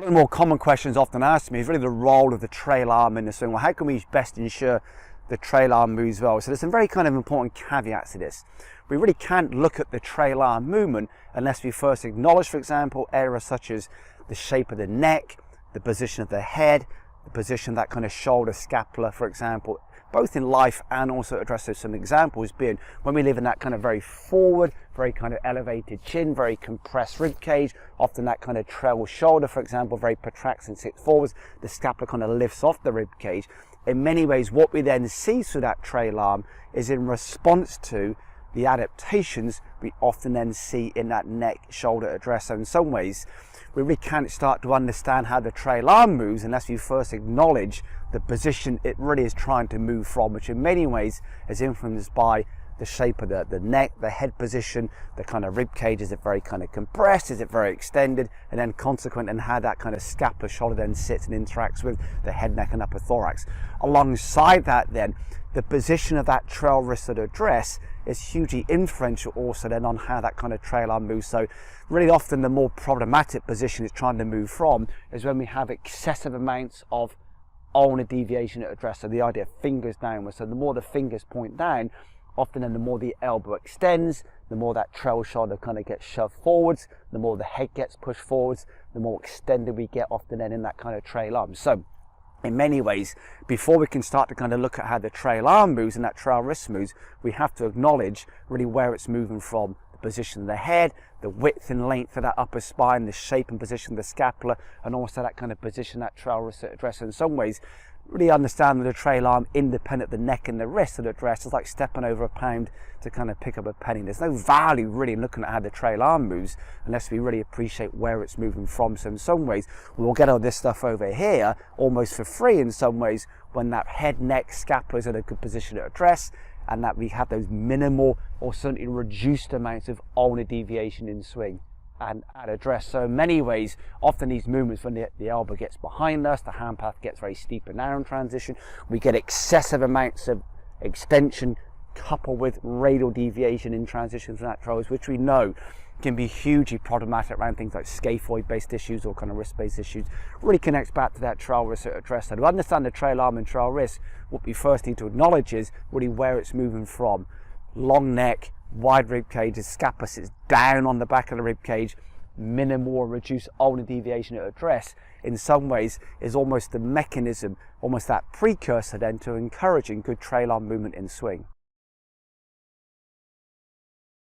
One of the more common questions often asked me is really the role of the trail arm in the swing. Well, how can we best ensure the trail arm moves well? So there's some very kind of important caveats to this. We really can't look at the trail arm movement unless we first acknowledge, for example, areas such as the shape of the neck, the position of the head, the position of that kind of shoulder scapula, for example, both in life and also address some examples being when we live in that kind of very forward, very kind of elevated chin, very compressed rib cage, often that kind of trail shoulder, for example, very protracts and sits forwards, the scapula kind of lifts off the rib cage. In many ways, what we then see through that trail arm is in response to the adaptations we often then see in that neck shoulder address. So in some ways, we really can't start to understand how the trail arm moves unless we first acknowledge the position it really is trying to move from, which in many ways is influenced by the shape of the neck, the head position, the kind of rib cage. Is it very kind of compressed? Is it very extended? And then consequent and how that kind of scapula shoulder then sits and interacts with the head, neck and upper thorax. Alongside that then, the position of that trail wristed address is hugely influential also then on how that kind of trail arm moves. So really often the more problematic position it's trying to move from is when we have excessive amounts of ulnar deviation at address. So the idea of fingers downwards. So the more the fingers point down, often then the more the elbow extends, the more that trail shoulder kind of gets shoved forwards, the more the head gets pushed forwards, the more extended we get often then in that kind of trail arm. So in many ways, before we can start to kind of look at how the trail arm moves and that trail wrist moves, we have to acknowledge really where it's moving from. The position of the head, the width and length of that upper spine, the shape and position of the scapula, and also that kind of position, that trail wrist address. In some ways, really understand the trail arm independent of the neck and the wrist of the address is like stepping over a pound to kind of pick up a penny. There's no value really in looking at how the trail arm moves unless we really appreciate where it's moving from. So in some ways, we'll get all this stuff over here almost for free in some ways when that head, neck, scapula is in a good position to address, and that we have those minimal or certainly reduced amounts of ulnar deviation in swing and at address. So in many ways, often these movements, when the elbow gets behind us, the hand path gets very steep and narrow in transition, we get excessive amounts of extension coupled with radial deviation in transitions and laterals, which we know can be hugely problematic around things like scaphoid-based issues or kind of wrist-based issues. Really connects back to that trail wrist address. So to understand the trail arm and trail wrist, what we first need to acknowledge is really where it's moving from. Long neck, wide rib cage, the scapula sits down on the back of the rib cage, minimal or reduced ulnar deviation at address in some ways is almost the mechanism, almost that precursor then to encouraging good trail arm movement in swing.